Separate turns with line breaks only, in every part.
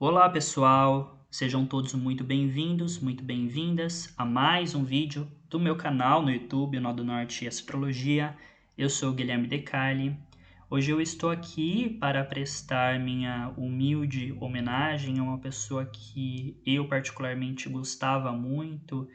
Olá pessoal, sejam todos muito bem-vindos, muito bem-vindas a mais um vídeo do meu canal no YouTube, Nó do Norte Astrologia. Eu sou o Guilherme Decarli. Hoje eu estou aqui para prestar minha humilde homenagem a uma pessoa que eu particularmente gostava muito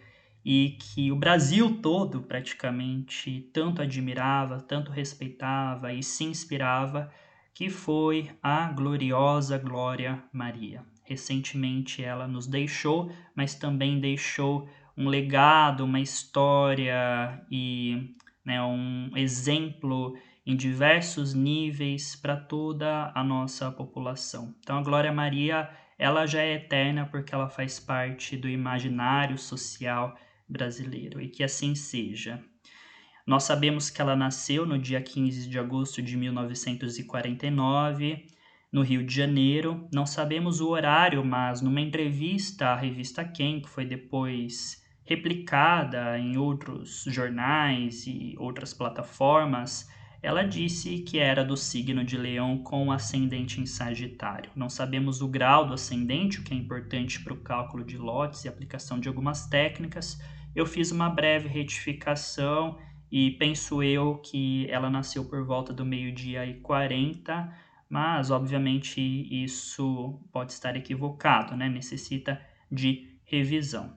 e que o Brasil todo praticamente tanto admirava, tanto respeitava e se inspirava, que foi a gloriosa Glória Maria. Recentemente ela nos deixou, mas também deixou um legado, uma história e um exemplo em diversos níveis para toda a nossa população. Então a Glória Maria, ela já é eterna porque ela faz parte do imaginário social brasileiro, e que assim seja. Nós sabemos que ela nasceu no dia 15 de agosto de 1949, no Rio de Janeiro. Não sabemos o horário, mas numa entrevista à revista Quem, que foi depois replicada em outros jornais e outras plataformas, ela disse que era do signo de Leão com ascendente em Sagitário. Não sabemos o grau do ascendente, o que é importante para o cálculo de lotes e aplicação de algumas técnicas. Eu fiz uma breve retificação e penso eu que ela nasceu por volta do 12h40, mas obviamente isso pode estar equivocado, né? Necessita de revisão.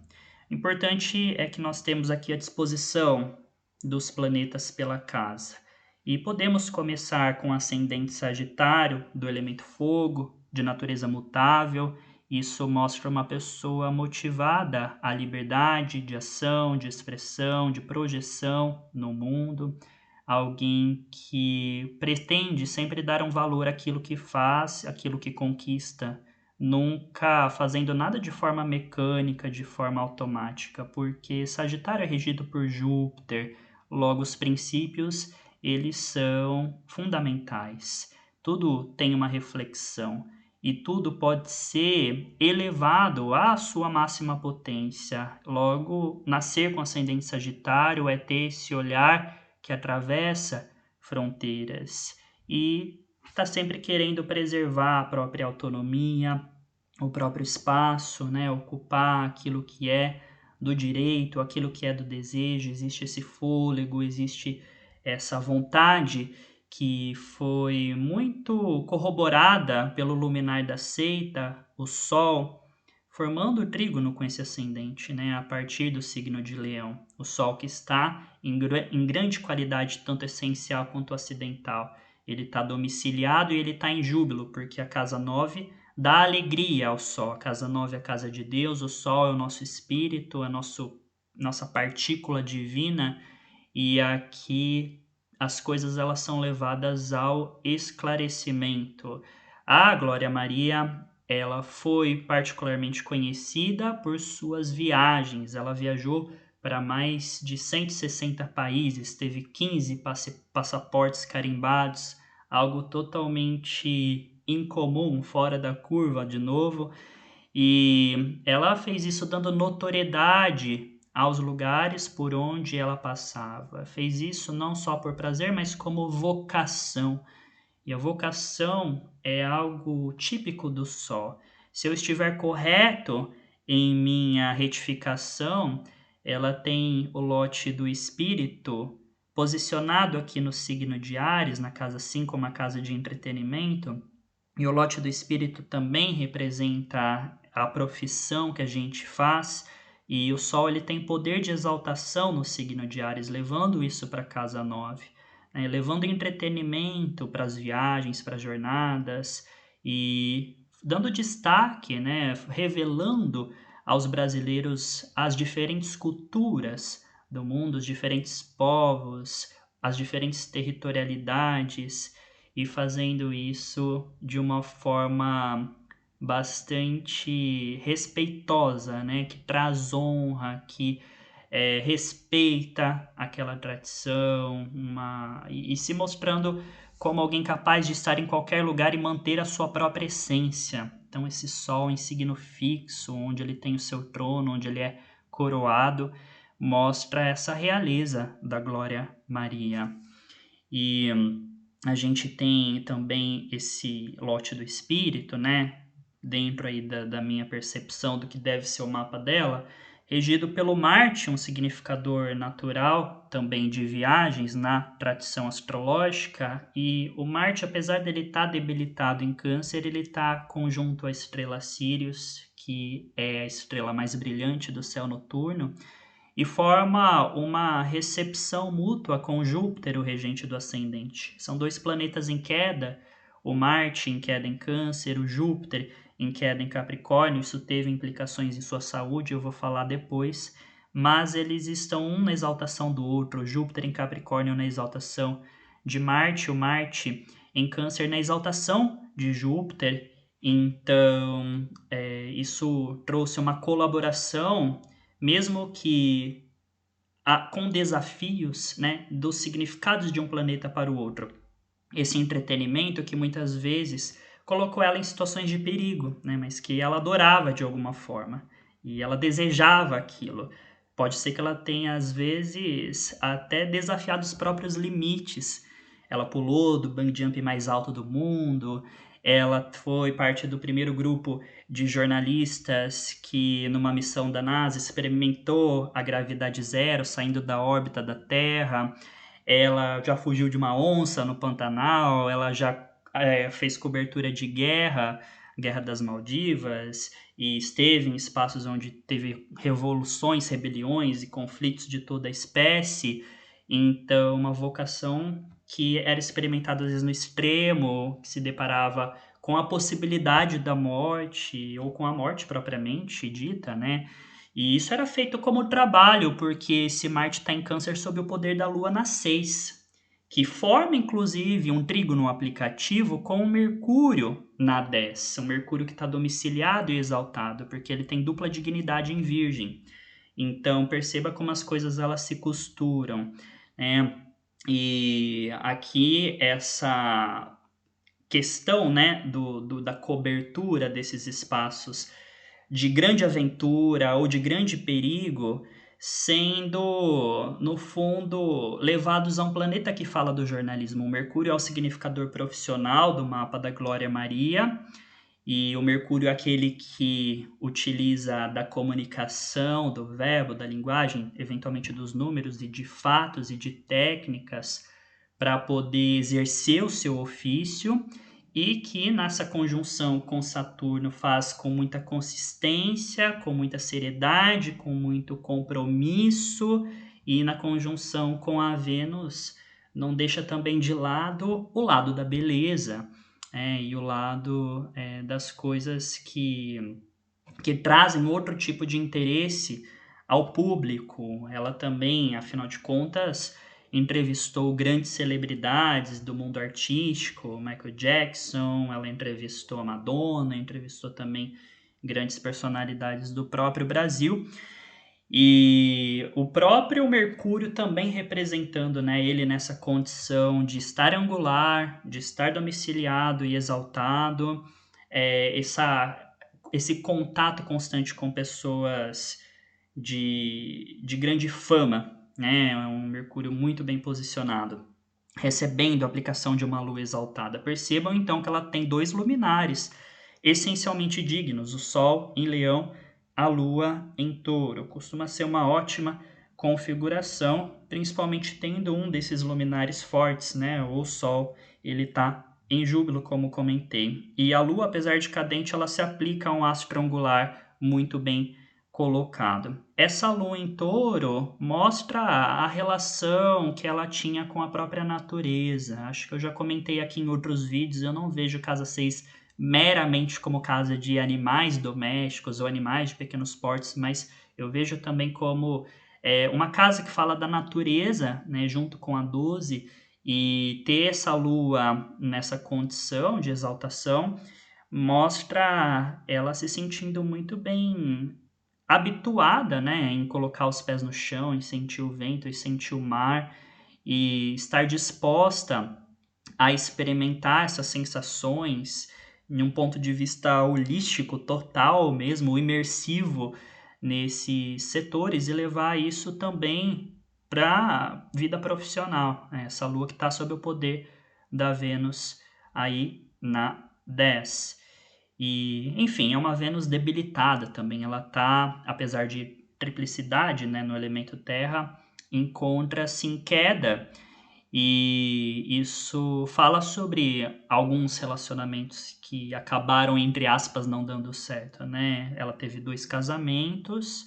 O importante é que nós temos aqui a disposição dos planetas pela casa. E podemos começar com ascendente Sagitário, do elemento fogo, de natureza mutável. Isso mostra uma pessoa motivada à liberdade de ação, de expressão, de projeção no mundo. Alguém que pretende sempre dar um valor àquilo que faz, àquilo que conquista, nunca fazendo nada de forma mecânica, de forma automática, porque Sagitário é regido por Júpiter, logo os princípios, eles são fundamentais. Tudo tem uma reflexão e tudo pode ser elevado à sua máxima potência. Logo, nascer com ascendente Sagitário é ter esse olhar que atravessa fronteiras e está sempre querendo preservar a própria autonomia, o próprio espaço, né? Ocupar aquilo que é do direito, aquilo que é do desejo. Existe esse fôlego, existe essa vontade que foi muito corroborada pelo luminar da seita, o Sol, formando o trígono com esse ascendente, né, a partir do signo de Leão. O Sol que está em grande qualidade, tanto essencial quanto acidental. Ele está domiciliado e ele está em júbilo, porque a casa 9 dá alegria ao Sol. A casa 9 é a casa de Deus, o Sol é o nosso espírito, a nossa partícula divina, e aqui as coisas elas são levadas ao esclarecimento. A Glória Maria, ela foi particularmente conhecida por suas viagens. Ela viajou para mais de 160 países, teve 15 passaportes carimbados, algo totalmente incomum, fora da curva de novo. E ela fez isso dando notoriedade aos lugares por onde ela passava. Fez isso não só por prazer, mas como vocação. E a vocação é algo típico do Sol. Se eu estiver correto em minha retificação, ela tem o lote do espírito posicionado aqui no signo de Áries, na casa 5, uma casa de entretenimento, e o lote do espírito também representa a profissão que a gente faz, e o Sol ele tem poder de exaltação no signo de Áries, levando isso para a casa 9, né? Levando entretenimento para as viagens, para as jornadas, e dando destaque, né? Revelando aos brasileiros as diferentes culturas do mundo, os diferentes povos, as diferentes territorialidades, e fazendo isso de uma forma bastante respeitosa, né? Que traz honra, que respeita aquela tradição, e se mostrando como alguém capaz de estar em qualquer lugar e manter a sua própria essência. Então, esse Sol em signo fixo, onde ele tem o seu trono, onde ele é coroado, mostra essa realeza da Glória Maria. E a gente tem também esse lote do espírito, né? dentro aí da minha percepção do que deve ser o mapa dela, regido pelo Marte, um significador natural também de viagens na tradição astrológica, e o Marte, apesar dele estar debilitado em Câncer, ele está conjunto à estrela Sirius, que é a estrela mais brilhante do céu noturno, e forma uma recepção mútua com Júpiter, o regente do ascendente. São dois planetas em queda, o Marte em queda em Câncer, o Júpiter em queda em Capricórnio. Isso teve implicações em sua saúde, eu vou falar depois, mas eles estão um na exaltação do outro, o Júpiter em Capricórnio na exaltação de Marte, o Marte em Câncer na exaltação de Júpiter. Então, isso trouxe uma colaboração, mesmo que com desafios, né, dos significados de um planeta para o outro. Esse entretenimento que muitas vezes colocou ela em situações de perigo, né, mas que ela adorava de alguma forma e ela desejava aquilo. Pode ser que ela tenha, às vezes, até desafiado os próprios limites. Ela pulou do bungee jump mais alto do mundo, ela foi parte do primeiro grupo de jornalistas que, numa missão da NASA, experimentou a gravidade zero, saindo da órbita da Terra. Ela já fugiu de uma onça no Pantanal, ela já fez cobertura de guerra, Guerra das Maldivas, e esteve em espaços onde teve revoluções, rebeliões e conflitos de toda a espécie. Então, uma vocação que era experimentada às vezes no extremo, que se deparava com a possibilidade da morte, ou com a morte propriamente dita, né? E isso era feito como trabalho, porque esse Marte está em Câncer sob o poder da Lua na 6, que forma inclusive um trígono aplicativo com o Mercúrio na 10. O Mercúrio que está domiciliado e exaltado, porque ele tem dupla dignidade em Virgem. Então perceba como as coisas elas se costuram, né? E aqui essa questão, né, da cobertura desses espaços de grande aventura ou de grande perigo, sendo, no fundo, levados a um planeta que fala do jornalismo. O Mercúrio é o significador profissional do mapa da Glória Maria, e o Mercúrio é aquele que utiliza da comunicação, do verbo, da linguagem, eventualmente dos números e de fatos e de técnicas para poder exercer o seu ofício, e que nessa conjunção com Saturno faz com muita consistência, com muita seriedade, com muito compromisso, e na conjunção com a Vênus não deixa também de lado o lado da beleza, e o lado das coisas que trazem outro tipo de interesse ao público. Ela também, afinal de contas, entrevistou grandes celebridades do mundo artístico, Michael Jackson, ela entrevistou a Madonna, entrevistou também grandes personalidades do próprio Brasil. E o próprio Mercúrio também representando, né, ele nessa condição de estar angular, de estar domiciliado e exaltado, esse contato constante com pessoas de grande fama, né, é um Mercúrio muito bem posicionado, recebendo a aplicação de uma lua exaltada. Percebam então que ela tem dois luminares essencialmente dignos, o Sol em Leão, a Lua em Touro. Costuma ser uma ótima configuração, principalmente tendo um desses luminares fortes, né? O Sol, ele está em Júbilo, como comentei. E a Lua, apesar de cadente, ela se aplica a um astro angular muito bem colocado. Essa Lua em Touro mostra a relação que ela tinha com a própria natureza. Acho que eu já comentei aqui em outros vídeos, eu não vejo Casa 6 meramente como casa de animais domésticos ou animais de pequenos portes, mas eu vejo também como uma casa que fala da natureza, né, junto com a 12, e ter essa lua nessa condição de exaltação mostra ela se sentindo muito bem habituada, né, em colocar os pés no chão, em sentir o vento e sentir o mar, e estar disposta a experimentar essas sensações em um ponto de vista holístico, total mesmo, imersivo nesses setores, e levar isso também para a vida profissional, né? Essa lua que está sob o poder da Vênus aí na 10. E, enfim, é uma Vênus debilitada também. Ela tá, apesar de triplicidade, né, no elemento terra, encontra-se em queda. E isso fala sobre alguns relacionamentos que acabaram, entre aspas, não dando certo, né? Ela teve 2 casamentos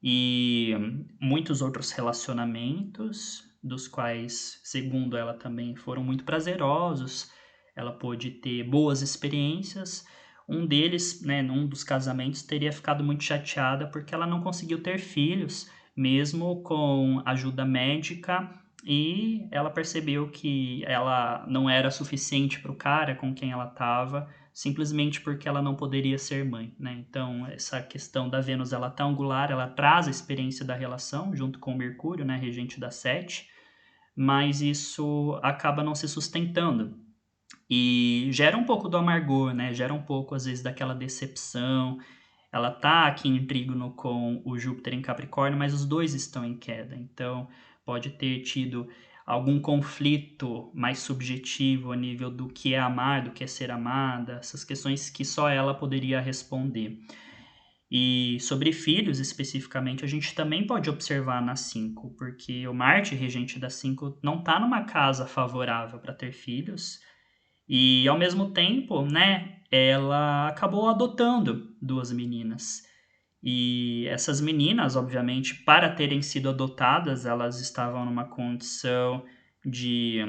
e muitos outros relacionamentos, dos quais, segundo ela, também foram muito prazerosos. Ela pôde ter boas experiências. Um deles, né, num dos casamentos, teria ficado muito chateada porque ela não conseguiu ter filhos, mesmo com ajuda médica, e ela percebeu que ela não era suficiente para o cara com quem ela estava, simplesmente porque ela não poderia ser mãe, né? Então, essa questão da Vênus, ela tá angular, ela traz a experiência da relação, junto com o Mercúrio, né, regente da sete, mas isso acaba não se sustentando. E gera um pouco do amargor, né? Gera um pouco, às vezes, daquela decepção. Ela tá aqui em trígono com o Júpiter em Capricórnio, mas os dois estão em queda. Então, pode ter tido algum conflito mais subjetivo a nível do que é amar, do que é ser amada, essas questões que só ela poderia responder. E sobre filhos, especificamente, a gente também pode observar na 5, porque o Marte, regente da 5, não está numa casa favorável para ter filhos, e ao mesmo tempo, né, ela acabou adotando 2 meninas. E essas meninas, obviamente, para terem sido adotadas, elas estavam numa condição de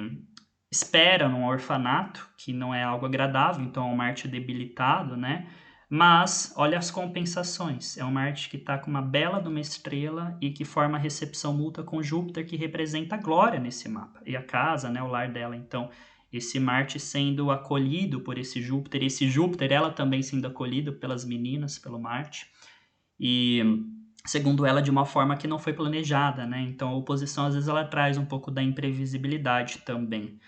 espera num orfanato, que não é algo agradável, então é um Marte debilitado, né? Mas olha as compensações. É um Marte que está com uma bela de uma estrela e que forma recepção mútua com Júpiter, que representa a glória nesse mapa. E a casa, né, o lar dela. Então, esse Marte sendo acolhido por esse Júpiter, ela também sendo acolhida pelas meninas, pelo Marte. E segundo ela, de uma forma que não foi planejada, né? Então a oposição às vezes ela traz um pouco da imprevisibilidade também.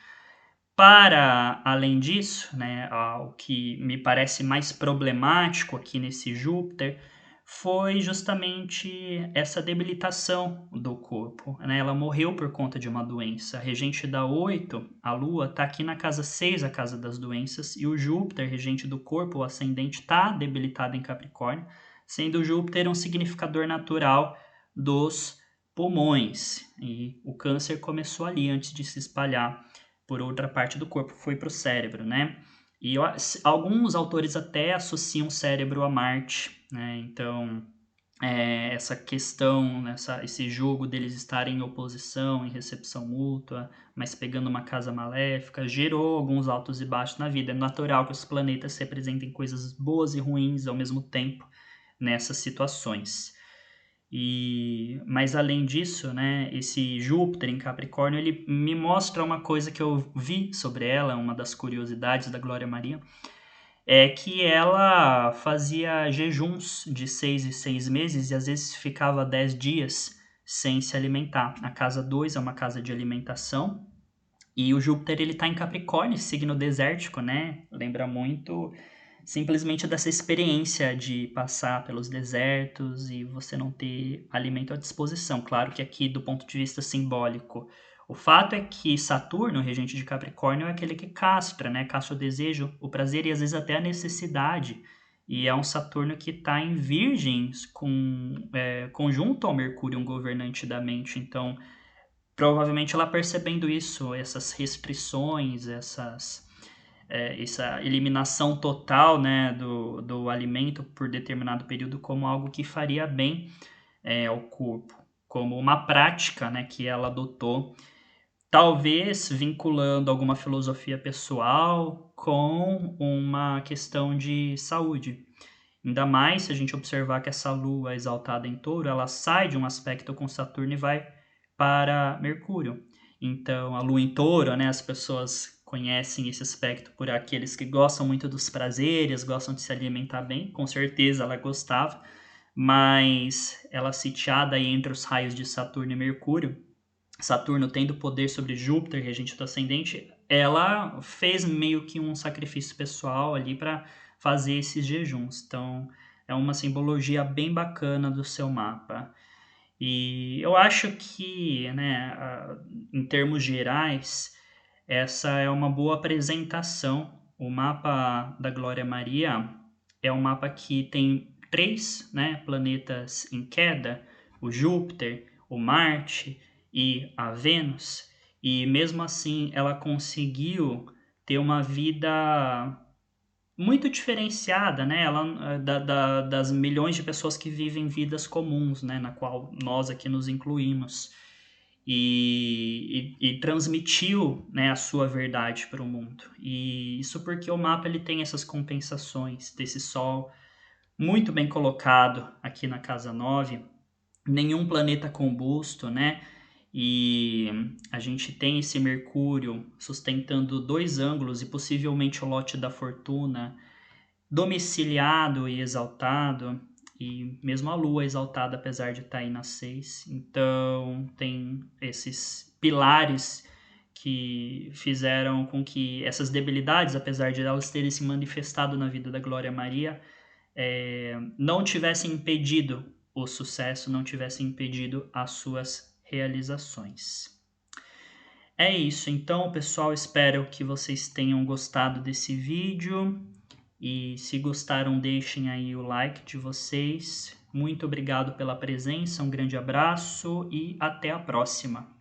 Para além disso, né, o que me parece mais problemático aqui nesse Júpiter foi justamente essa debilitação do corpo, né? Ela morreu por conta de uma doença. A regente da 8, a Lua, está aqui na casa 6, a casa das doenças, e o Júpiter, regente do corpo, o ascendente, está debilitado em Capricórnio, sendo o Júpiter um significador natural dos pulmões. E o câncer começou ali antes de se espalhar por outra parte do corpo, foi para o cérebro, né? E alguns autores até associam o cérebro a Marte, né? Então, essa questão, esse jogo deles estarem em oposição, em recepção mútua, mas pegando uma casa maléfica, gerou alguns altos e baixos na vida. É natural que os planetas representem coisas boas e ruins ao mesmo tempo nessas situações. Mas além disso, né, esse Júpiter em Capricórnio, ele me mostra uma coisa que eu vi sobre ela, uma das curiosidades da Glória Maria, é que ela fazia jejuns de 6 em 6 meses e às vezes ficava 10 dias sem se alimentar. A casa 2 é uma casa de alimentação e o Júpiter ele está em Capricórnio, signo desértico, né? Lembra muito simplesmente dessa experiência de passar pelos desertos e você não ter alimento à disposição. Claro que aqui, do ponto de vista simbólico, o fato é que Saturno, regente de Capricórnio, é aquele que castra, né? Castra o desejo, o prazer e às vezes até a necessidade. E é um Saturno que está em Virgens, conjunto ao Mercúrio, um governante da mente. Então, provavelmente ela percebendo isso, essas restrições, essa eliminação total, né, do alimento por determinado período como algo que faria bem ao corpo, como uma prática, né, que ela adotou, talvez vinculando alguma filosofia pessoal com uma questão de saúde. Ainda mais se a gente observar que essa lua exaltada em touro, ela sai de um aspecto com Saturno e vai para Mercúrio. Então, a lua em touro, né, as pessoas conhecem esse aspecto por aqueles que gostam muito dos prazeres, gostam de se alimentar bem, com certeza ela gostava, mas ela sitiada aí entre os raios de Saturno e Mercúrio, Saturno tendo poder sobre Júpiter, regente do ascendente, ela fez meio que um sacrifício pessoal ali para fazer esses jejuns. Então, é uma simbologia bem bacana do seu mapa. E eu acho que, né, em termos gerais, essa é uma boa apresentação. O mapa da Glória Maria, é um mapa que tem 3, né, planetas em queda, o Júpiter, o Marte e a Vênus, e mesmo assim ela conseguiu ter uma vida muito diferenciada, né? Ela, das milhões de pessoas que vivem vidas comuns, né? Na qual nós aqui nos incluímos. E transmitiu, né, a sua verdade para o mundo. E isso porque o mapa ele tem essas compensações desse Sol muito bem colocado aqui na casa 9, nenhum planeta combusto, né? E a gente tem esse Mercúrio sustentando 2 ângulos e possivelmente o lote da fortuna domiciliado e exaltado, e mesmo a Lua exaltada, apesar de estar aí na 6. Então, tem esses pilares que fizeram com que essas debilidades, apesar de elas terem se manifestado na vida da Glória Maria, não tivessem impedido o sucesso, não tivessem impedido as suas realizações. É isso, então, pessoal, espero que vocês tenham gostado desse vídeo. E se gostaram, deixem aí o like de vocês. Muito obrigado pela presença, um grande abraço e até a próxima.